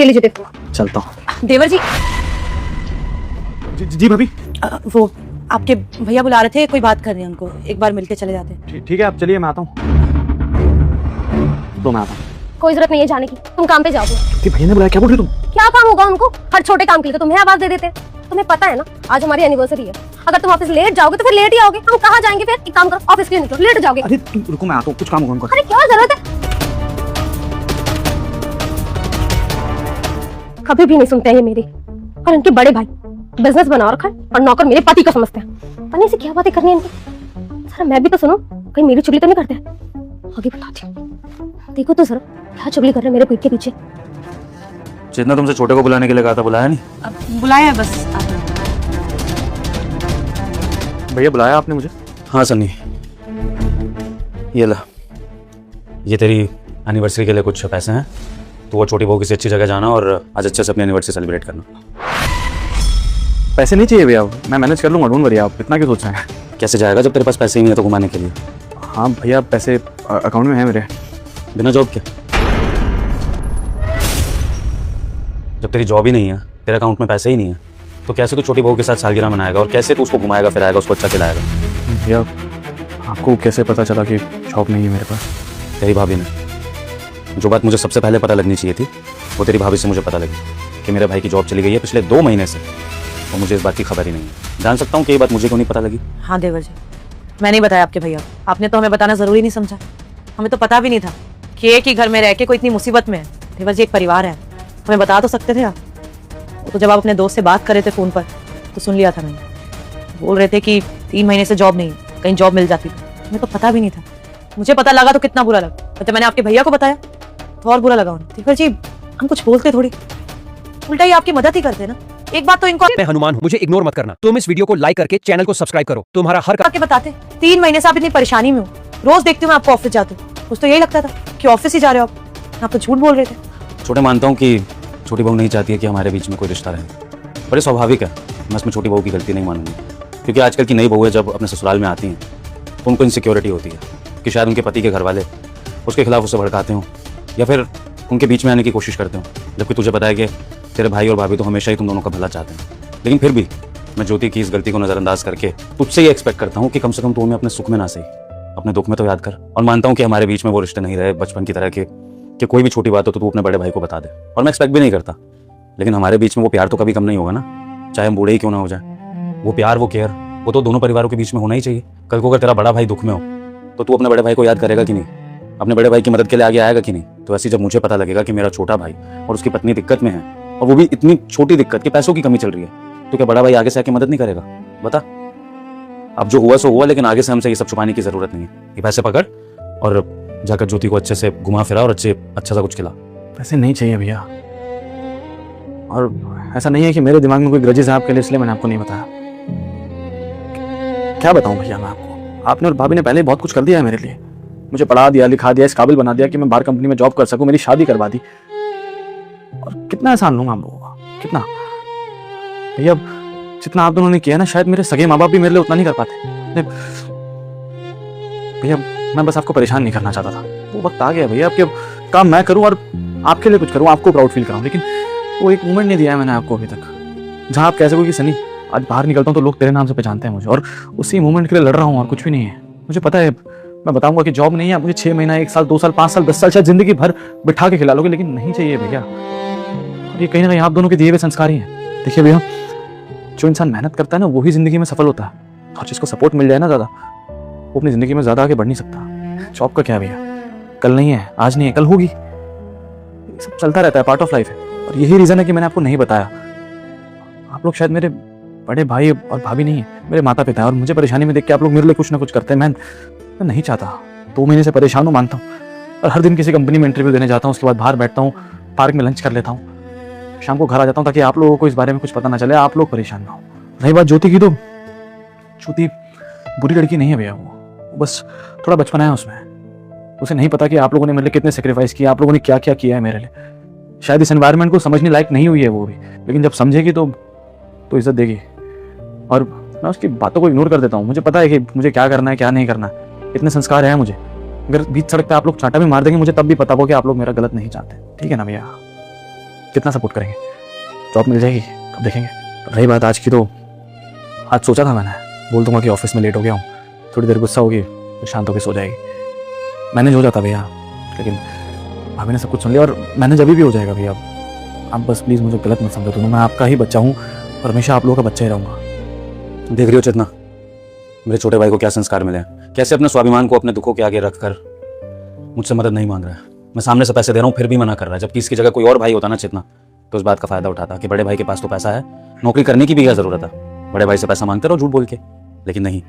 ये लीजिए देखो। चलता हूँ। देवर जी। जी भाभी। वो आपके भैया बुला रहे थे, कोई बात करनी है उनको, एक बार मिलके चले जाते हैं। ठीक है, आप चलिए, मैं आता हूँ। तो मैं आता हूँ। कोई जरूरत नहीं है जाने की, तुम काम पे जाओगे। कि भैया ने बुलाया, क्या बोल रही तुम? क्या काम होगा उनको? हर छोटे काम के लिए तो तुम्हें आवाज दे देते हैं। तुम्हें पता है ना आज हमारी एनिवर्सरी है, अगर तुम ऑफिस लेट जाओगे तो फिर लेट ही आओगे। हम कहाँ जाएंगे फिर? एक काम करो, ऑफिस के लिए निकलो, लेट जाओगे। अरे तुम रुको, मैं आता हूँ, कुछ काम होगा उनको। अरे क्या जरूरत है? कभी भी नहीं सुनते हैं ये मेरी। और इनके बड़े भाई बिजनेस बना रखा है और नौकर मेरे पति को समझते हैं। पता नहीं से क्या बातें करनी है इनकी। सर मैं भी तो सुनो, कहीं मेरी चुगली तो नहीं करते? आगे बताती हूँ। देखो तो सर क्या चुगली कर रहे हैं मेरे पीठ के पीछे। जितना तुमसे छोटे को बुलाने के लिए कहा था, बुलाया नहीं? अब बुलाया है बस। भैया बुलाया आपने मुझे? हाँ सन्नी, ये ला, ये तेरी एनिवर्सरी के लिए कुछ पैसे हैं, तो वो छोटी बहू किसी अच्छी जगह जाना और आज अच्छे से अपनी एनिवर्सरी सेलिब्रेट करना। पैसे नहीं चाहिए भैया, मैं मैनेज कर लूँगा, डोंट वरी, आप इतना क्यों सोच रहे हैं? कैसे जाएगा जब तेरे पास पैसे ही नहीं है तो घुमाने के लिए? हाँ भैया, पैसे अकाउंट में है मेरे। बिना जॉब के? जब तेरी जॉब ही नहीं है, तेरे अकाउंट में पैसे ही नहीं है, तो कैसे तू छोटी बहू के साथ सालगिरह मनाएगा और कैसे तू उसको घुमाएगा फिराएगा, उसको अच्छा खिलाएगा? भैया आपको कैसे पता चला कि जॉब नहीं है मेरे पास? तेरी भाभी ने। जो बात मुझे सबसे पहले पता लगनी चाहिए थी वो तेरी भाभी से मुझे पता लगी कि मेरे भाई की जॉब चली गई है पिछले 2 महीने से, और मुझे इस बात की खबर ही नहीं है। जान सकता हूँ कि ये बात मुझे क्यों नहीं पता लगी? हाँ देवर जी, मैंने बताया आपके भैया, आपने तो हमें बताना जरूरी नहीं समझा। हमें तो पता भी नहीं था कि एक ही घर में रह के कोई इतनी मुसीबत में है। देवर जी एक परिवार है, हमें बता तो सकते थे आप। तो जब आप अपने दोस्त से बात कर रहे थे फोन पर तो सुन लिया था मैंने। बोल रहे थे कि 3 महीने से जॉब नहीं है, कहीं जॉब मिल जाती। हमें तो पता भी नहीं था। मुझे पता लगा तो कितना बुरा लगा, जब मैंने आपके भैया को बताया तो और बुरा लगा उन्हें। देवर जी हम कुछ बोलते थोड़ी, उल्टा ही आपकी मदद ही करते ना। एक बात तो इनको मैं हनुमान हूँ, मुझे इग्नोर मत करना। तुम इस वीडियो को लाइक करके चैनल को सब्सक्राइब करो। तुम्हारा हर के बताते 3 महीने से आप इतनी परेशानी में हो। रोज देखती हूँ मैं आपको ऑफिस जाते हो, कुछ तो यही लगता था कि ऑफिस ही जा रहे हो आप तो झूठ बोल रहे थे। छोटे, मानता हूँ कि छोटी बहू नहीं चाहती है कि हमारे बीच में कोई रिश्ता रहे, बड़े स्वाभाविक है। मैं इसमें छोटी बहू की गलती नहीं मानूंगी, क्योंकि आजकल की नई बहुएं जब अपने ससुराल में आती हैं तो उनको इनसिक्योरिटी होती है कि शायद उनके पति के घर वाले उसके खिलाफ उसे भड़काते हों या फिर उनके बीच में आने की कोशिश करते हो। जबकि तुझे पता है कि तेरे भाई और भाभी तो हमेशा ही तुम दोनों का भला चाहते हैं। लेकिन फिर भी मैं ज्योति की इस गलती को नज़रअंदाज करके तुझसे ये एक्सपेक्ट करता हूँ कि कम से कम तू हमें अपने सुख में ना सही, अपने दुख में तो याद कर। और मानता हूँ कि हमारे बीच में वो रिश्ते नहीं रहे बचपन की तरह के कि कोई भी छोटी बात हो तो तू अपने बड़े भाई को बता दे, और मैं एक्सपेक्ट भी नहीं करता। लेकिन हमारे बीच में वो प्यार तो कभी कम नहीं होगा ना, चाहे हम बूढ़े ही क्यों ना हो जाए। वो प्यार, वो केयर, वो तो दोनों परिवारों के बीच में होना ही चाहिए। कल को अगर तेरा बड़ा भाई दुख में हो तो तू अपने बड़े भाई को याद करेगा कि नहीं? अपने बड़े भाई की मदद के लिए आगे आएगा कि नहीं? तो ऐसे जब मुझे पता लगेगा कि मेरा छोटा भाई और उसकी पत्नी दिक्कत में है, और वो भी इतनी छोटी दिक्कत कि पैसों की कमी चल रही है, तो क्या बड़ा भाई आगे से आके मदद नहीं करेगा? बता। अब जो हुआ सो हुआ, लेकिन आगे से हमसे ये सब छुपाने की जरूरत नहीं है। ये पैसे पकड़ और जाकर ज्योति को अच्छे से घुमा फिरा और अच्छा सा कुछ खिला। पैसे नहीं चाहिए भैया, और ऐसा नहीं है कि मेरे दिमाग में कोई ग्रजेस है आपके लिए, इसलिए मैंने आपको नहीं बताया। क्या बताऊं भैया मैं आपको, आपने और भाभी ने पहले बहुत कुछ कर दिया है मेरे लिए। मुझे पढ़ा दिया, लिखा दिया, इस काबिल बना दिया कि मैं बाहर कंपनी में जॉब कर सकूं, मेरी शादी करवा दी। और कितना एहसान लूंगा हम लोगों का, कितना भैया। जितना आप दोनों ने किया ना, शायद मेरे सगे माँ बाप भी मेरे लिए उतना नहीं कर पाते। भैया मैं बस आपको परेशान नहीं करना चाहता था। वो वक्त आ गया भैया, आपके काम मैं करूं और आपके लिए कुछ करूं, आपको प्राउड फील कराऊं। लेकिन वो एक मोमेंट नहीं दिया है मैंने आपको अभी तक, जहां आप कह सको कि सनी आज बाहर निकलता हूं तो लोग तेरे नाम से पहचानते हैं मुझे, और उसी मोमेंट के लिए लड़ रहा हूं और कुछ भी नहीं है। मुझे पता है, मैं बताऊंगा कि जॉब नहीं है, आप मुझे 6 महीना, 1 साल, 2 साल, 5 साल, 10 साल, शायद जिंदगी भर बिठा के खिला लोगे, लेकिन नहीं चाहिए भैया। और ये कहीं ना कहीं आप दोनों के दिए हुए संस्कार ही हैं। देखिए भैया, जो इंसान मेहनत करता है ना वही जिंदगी में सफल होता है, और जिसको सपोर्ट मिल जाए ना ज्यादा, वो अपनी जिंदगी में ज्यादा आगे बढ़ नहीं सकता। जॉब का क्या भैया, कल नहीं है, आज नहीं है, कल होगी। सब चलता रहता है, पार्ट ऑफ लाइफ है। और यही रीजन है कि मैंने आपको नहीं बताया। आप लोग शायद मेरे बड़े भाई और भाभी नहीं है, मेरे माता पिता है, और मुझे परेशानी में देख के आप लोग मेरे लिए कुछ ना कुछ करते हैं। मैं नहीं चाहता। 2 महीने से परेशान हूँ, मानता हूँ, और हर दिन किसी कंपनी में इंटरव्यू देने जाता हूँ, उसके बाद बाहर बैठता हूँ, पार्क में लंच कर लेता हूँ, शाम को घर आ जाता हूँ, ताकि आप लोगों को इस बारे में कुछ पता ना चले, आप लोग परेशान ना हो। रही बात ज्योति की, तो ज्योति बुरी लड़की नहीं है भैया, वो बस थोड़ा बचपना है उसमें। उसे नहीं पता कि आप लोगों ने मेरे लिए कितने सेक्रीफाइस किया, आप लोगों ने क्या क्या किया है मेरे लिए। शायद इस एनवायरनमेंट को समझने लायक नहीं हुई है वो भी, लेकिन जब समझेगी तो इज्जत देगी। और मैं उसकी बातों को इग्नोर कर देता हूँ। मुझे पता है कि मुझे क्या करना है, क्या नहीं करना है, इतने संस्कार है मुझे। अगर बीच सड़क पे आप लोग चांटा भी मार देंगे, मुझे तब भी पता हो कि आप लोग मेरा गलत नहीं चाहते। ठीक है ना भैया? कितना सपोर्ट करेंगे। जॉब मिल जाएगी तब देखेंगे। रही बात आज की, तो आज सोचा था मैंने बोल दूंगा कि ऑफिस में लेट हो गया हूँ, थोड़ी देर गुस्सा होगी फिर शांत होकर सो जाएगी। मैनेज हो जाता भैया, लेकिन भाभी ने सब कुछ सुन लिया और मैनेज अभी भी हो जाएगा भैया। आप बस प्लीज़ मुझे गलत मत समझो दोनों, मैं आपका ही बच्चा हूँ और हमेशा आप लोगों का बच्चा ही रहूँगा। देख रही हो चेतना, मेरे छोटे भाई को क्या संस्कार मिले हैं, कैसे अपने स्वाभिमान को अपने दुखों के आगे रखकर मुझसे मदद नहीं मांग रहा है। मैं सामने से पैसे दे रहा हूँ फिर भी मना कर रहा है, जबकि इसकी जगह कोई और भाई होता ना चेतना तो उस बात का फायदा उठाता कि बड़े भाई के पास तो पैसा है, नौकरी करने की भी क्या जरूरत है, बड़े भाई से पैसा मांगते रहो झूठ बोल के। लेकिन नहीं,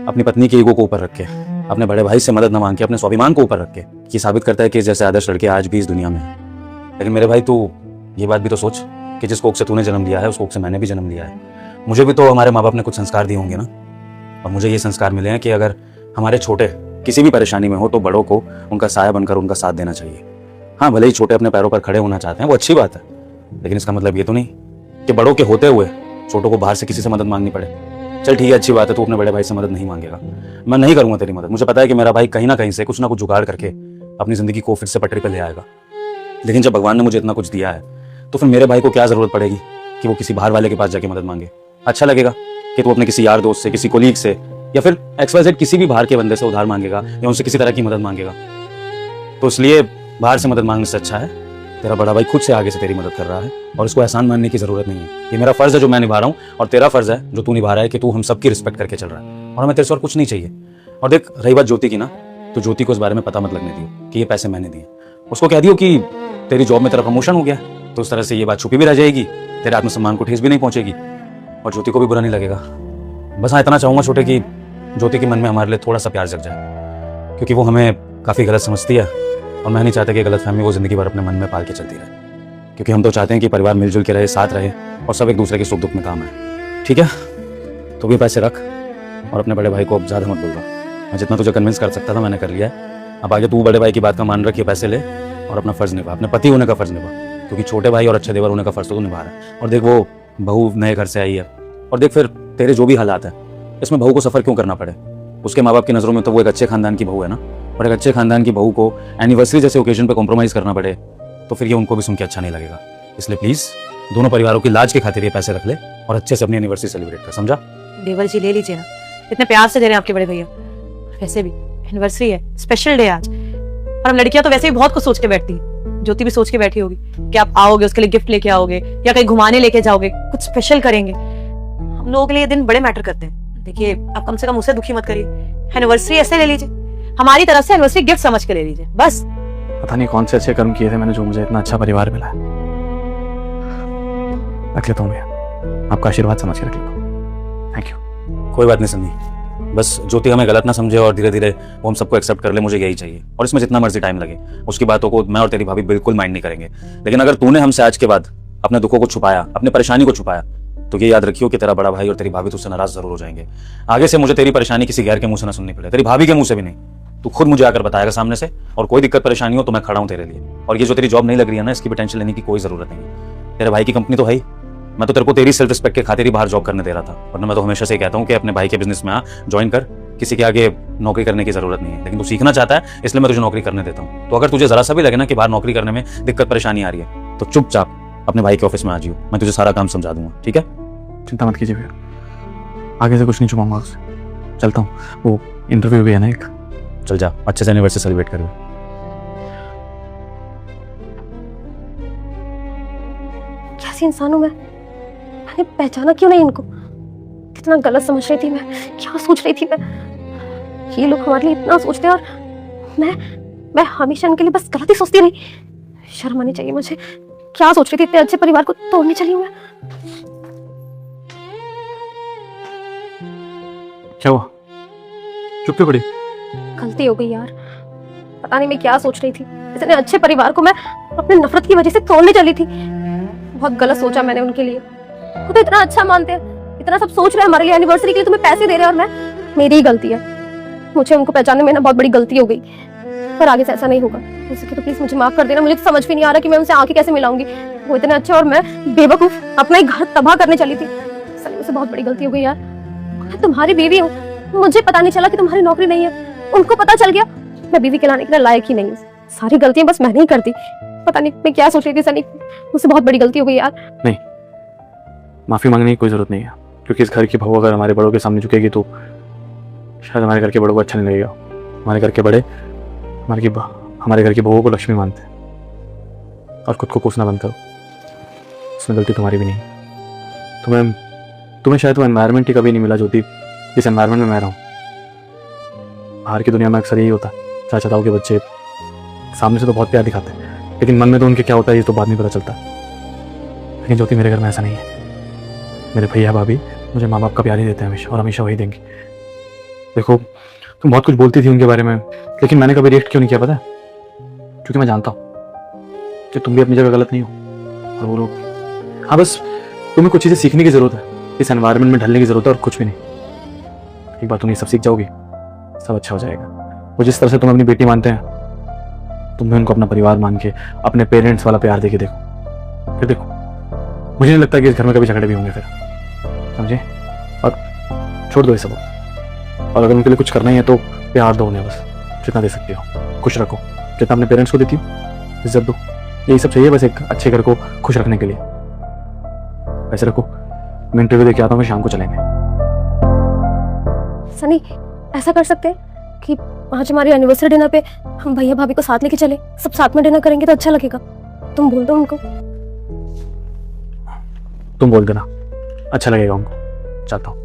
अपनी पत्नी के ईगो को ऊपर रख के, अपने बड़े भाई से मदद न मांग के, अपने स्वाभिमान को ऊपर रख के ये साबित करता है कि जैसे आदर्श लड़के आज भी इस दुनिया में है। लेकिन मेरे भाई तू ये बात भी तो सोच कि जिस कोख से तूने जन्म लिया है उस कोख से मैंने भी जन्म लिया है। मुझे भी तो हमारे माँ बाप ने कुछ संस्कार दिए होंगे ना, और मुझे ये संस्कार मिले हैं कि अगर हमारे छोटे किसी भी परेशानी में हो तो बड़ों को उनका साया बनकर उनका साथ देना चाहिए। हाँ, भले ही छोटे अपने पैरों पर खड़े होना चाहते हैं, वो अच्छी बात है, लेकिन इसका मतलब ये तो नहीं कि बड़ों के होते हुए छोटों को बाहर से किसी से मदद मांगनी पड़े। चल ठीक है, अच्छी बात है, तू अपने बड़े भाई से मदद नहीं मांगेगा, मैं नहीं करूंगा तेरी मदद। मुझे पता है कि मेरा भाई कहीं ना कहीं से कुछ ना कुछ जुगाड़ करके अपनी जिंदगी को फिर से पटरी पर ले आएगा। लेकिन जब भगवान ने मुझे इतना कुछ दिया है तो फिर मेरे भाई को क्या जरूरत पड़ेगी कि वो किसी बाहर वाले के पास जाके मदद मांगे। अच्छा लगेगा कि तू अपने किसी यार दोस्त से, किसी कोलीग से या फिर XYZ किसी भी बाहर के बंदे से उधार मांगेगा या उनसे किसी तरह की मदद मांगेगा। तो इसलिए बाहर से मदद मांगने से अच्छा है तेरा बड़ा भाई खुद से आगे से तेरी मदद कर रहा है और इसको एहसान मानने की जरूरत नहीं है। ये मेरा फर्ज है जो मैं निभा रहा हूँ और तेरा फर्ज है जो तू निभा रहा है कि तू हम सबकी रिस्पेक्ट करके चल रहा है, और हमें तेरे से और कुछ नहीं चाहिए। और देख, रही बात ज्योति की ना, तो ज्योति को इस बारे में पता मत लगने दियो कि ये पैसे मैंने दिए। उसको कह दियो कि तेरी जॉब में तेरा प्रमोशन हो गया, तो उस तरह से ये बात छुपी भी रह जाएगी, तेरे आत्मसम्मान को ठेस भी नहीं पहुंचेगी और ज्योति को भी बुरा नहीं लगेगा। बस हाँ, इतना चाहूंगा छोटे कि ज्योति के मन में हमारे लिए थोड़ा सा प्यार जग जाए, क्योंकि वो हमें काफ़ी गलत समझती है और मैं नहीं चाहता कि गलत फहमी वो ज़िंदगी भर अपने मन में पाल के चलती रहे। क्योंकि हम तो चाहते हैं कि परिवार मिलजुल के रहे, साथ रहे और सब एक दूसरे के सुख दुख में काम आए। ठीक है, तो भी पैसे रख और अपने बड़े भाई को अब ज़्यादा मत बोल रहा। मैं जितना तुझे कन्विंस कर सकता था मैंने कर लिया है। अब आगे तू बड़े भाई की बात का मान रख के पैसे ले और अपना फ़र्ज़ निभा, अपने पति होने का फ़र्ज़ निभा, क्योंकि छोटे भाई और अच्छे देवर होने का फ़र्ज़ तो तू निभा रहा है। और देख, वो बहू नए घर से आई है और देख फिर तेरे जो भी हालात है इसमें बहू को सफ़र क्यों करना पड़े। उसके माँ बाप की नज़रों में तो वो एक अच्छे खानदान की बहू है ना, और एक अच्छे खानदान की बहू को एनिवर्सरी जैसे ओकेजन पे कॉम्प्रोमाइज़ करना पड़े तो फिर ये उनको भी सुन के अच्छा नहीं लगेगा। इसलिए प्लीज़ दोनों परिवारों की लाज के खातिर ये पैसे रख ले और अच्छे से अपनी एनिवर्सरी सेलिब्रेट कर, समझा? देवर जी ले लीजिए ना, इतने प्यार से दे रहे हैं आपके बड़े भैया। वैसे भी एनिवर्सरी है, स्पेशल डे आज, और हम लड़कियां तो वैसे भी बहुत कुछ सोच के बैठती हैं। ज्योति भी सोच के बैठी होगी कि आप आओगे, उसके लिए गिफ्ट लेके आओगे या कहीं घुमाने लेके जाओगे, कुछ स्पेशल करेंगे। हम लोगों के लिए ये दिन बड़े मैटर करते हैं। देखिए, आप कम से कम उसे दुखी मत करिए, एनिवर्सरी ऐसे ले लीजिए, हमारी तरफ से एनिवर्सरी गिफ्ट समझ के ले लीजिए बस। पता नहीं कौन से अच्छे कर्म किए थे मैंने जो मुझे इतना अच्छा परिवार मिला है। रख लेता हूँ भैया, आपका आशीर्वाद समझ के रख लेता हूँ। Thank you. कोई बात नहीं सन्नी, बस ज्योति हमें गलत ना समझे और धीरे धीरे वो हम सबको एक्सेप्ट कर ले, मुझे यही चाहिए। और इसमें जितना मर्जी टाइम लगे उसकी बातों को मैं और तेरी भाभी बिल्कुल माइंड नहीं करेंगे। लेकिन अगर तूने हमसे आज के बाद अपने दुखों को छुपाया, अपनी परेशानी को छुपाया, तो ये याद रखियो कि तेरा बड़ा भाई और तेरी भाभी तुझसे नाराज जरूर हो जाएंगे। आगे से मुझे तेरी परेशानी किसी गैर के मुंह से ना सुननी पड़े, तेरी भाभी के मुंह से भी नहीं। तू खुद मुझे आकर बताएगा सामने से, और कोई दिक्कत परेशानी हो तो मैं खड़ा हूं तेरे लिए। और ये जो तेरी जॉब नहीं लग रही है ना, इसकी भी टेंशन लेने की कोई जरूरत नहीं है। तेरे भाई की कंपनी तो है ही, मैं तो तेरे को तेरी सेल्फ रिस्पेक्ट के खातिर ही बाहर जॉब करने दे रहा था। वरना मैं तो हमेशा से कहता हूँ कि अपने भाई के बिजनेस में आ, ज्वाइन कर, किसी के आगे नौकरी करने की जरूरत नहीं है। लेकिन तू सीखना चाहता है इसलिए मैं तुझे नौकरी करने देता हूँ। तो अगर तुझे जरा सा भी लगे ना कि बाहर नौकरी करने में दिक्कत परेशानी आ रही है तो चुपचाप अपने भाई के ऑफिस में आ जाइयो, मैं तुझे सारा काम समझा दूंगा। ठीक है, चिंता मत कीजिए भैया, आगे से कुछ नहीं छुपाऊंगा उससे। चलता हूँ, वो इंटरव्यू भी है ना एक। चल जा, अच्छे से एनिवर्सरी सेलिब्रेट करियो। कैसी इंसान हूं मैंने पहचाना क्यों नहीं इनको? कितना गलत समझ रही थी मैं, क्या सोच रही थी मैं। ये लोग हमारे लिए इतना सोचते हैं और मैं हमेशा इनके लिए बस गलत ही सोचती रही। शर्म आनी चाहिए मुझे। क्या सोच रही थी, इतने अच्छे परिवार को तोड़ने चली हूं मैं। क्या हुआ, चुप क्यों पड़ी? गलती हो गई यार, पता नहीं मैं क्या सोच रही थी। इतने अच्छे परिवार को मैं अपने नफरत की वजह से तोड़ने चली थी। बहुत गलत सोचा मैंने उनके लिए। वो तो इतना अच्छा मानते हैं, इतना सब सोच रहे हैं हमारे लिए, एनिवर्सरी के लिए तुम्हें पैसे दे रहे हैं, और मेरी ही गलती है। मुझे उनको पहचानने में ना बहुत बड़ी गलती हो गई, पर आगे से ऐसा नहीं होगा। तो प्लीज मुझे माफ कर देना। मुझे तो समझ भी नहीं आ रहा कि मैं उनसे आंखें कैसे मिलाऊंगी। वो इतने अच्छे और मैं बेवकूफ अपना ही घर तबाह करने चली थी। सही मुझसे बहुत बड़ी गलती हो गई यार। मैं तुम्हारी बीवी हूँ, मुझे पता नहीं चला कि तुम्हारी नौकरी नहीं है। उनको पता चल गया, मैं बीवी कहलाने के लिए लायक ही नहीं हूँ। सारी गलतियां बस मैंने ही कर दी। पता नहीं मैं क्या सोच रही थी सनी, मुझसे बहुत बड़ी गलती हो गई यार। नहीं, माफी मांगने की कोई जरूरत नहीं है, क्योंकि इस घर की बहू अगर हमारे बड़ों के सामने झुकेगी तो शायद हमारे घर के बड़ों को अच्छा नहीं लगेगा। हमारे घर के बड़े हमारे घर की बहुओं को लक्ष्मी मानते हैं और खुद को कोसना बंद करो। उसमें गलती तुम्हारी भी नहीं। तुम्हें शायद वो एनवायरनमेंट ही कभी नहीं मिला ज्योति, जिस एनवायरनमेंट में मैं रहा हूँ। बाहर की दुनिया में अक्सर यही होता है, चाचा ताऊ के बच्चे सामने से तो बहुत प्यार दिखाते हैं, लेकिन मन में तो उनके क्या होता है ये तो बाद में पता चलता है। लेकिन ज्योति मेरे घर में ऐसा नहीं है। मेरे भैया भाभी मुझे माँ बाप का प्यार ही देते हैं हमेशा, और हमेशा वही देंगे। देखो, तुम बहुत कुछ बोलती थी उनके बारे में, लेकिन मैंने कभी रिएक्ट क्यों नहीं किया पता है? क्योंकि मैं जानता हूँ कि तुम भी अपनी जगह गलत नहीं हो और वो लोग। हाँ, बस तुम्हें कुछ चीज़ें सीखने की ज़रूरत है, इस एनवायरनमेंट में ढलने की ज़रूरत है, और कुछ भी नहीं। एक बार तुम ये सब सीख जाओगी, सब अच्छा हो जाएगा। वो जिस तरह से तुम अपनी बेटी मानते हैं, तुम भी उनको अपना परिवार मान के, अपने पेरेंट्स वाला प्यार देके देखो। फिर देखो, मुझे नहीं लगता कि इस घर में कभी झगड़े भी होंगे फिर, समझे? और छोड़ दो ये सब, और अगर उनके लिए कुछ करना ही है तो प्यार दो उन्हें, बस जितना दे सकते हो। खुश रखो, जितना अपने पेरेंट्स को देती हो, इज्जत दो। यही सब चाहिए बस एक अच्छे घर को खुश रखने के लिए। ऐसे रखो, मैं इंटरव्यू देके आता हूँ, शाम को चलेंगे। सनी, ऐसा कर सकते हैं कि आज हमारी एनिवर्सरी डिनर पे हम भैया भाभी को साथ लेके चले, सब साथ में डिनर करेंगे तो अच्छा लगेगा। तुम बोल दो उनको। तुम बोल देना, अच्छा लगेगा उनको। चाहता हूँ।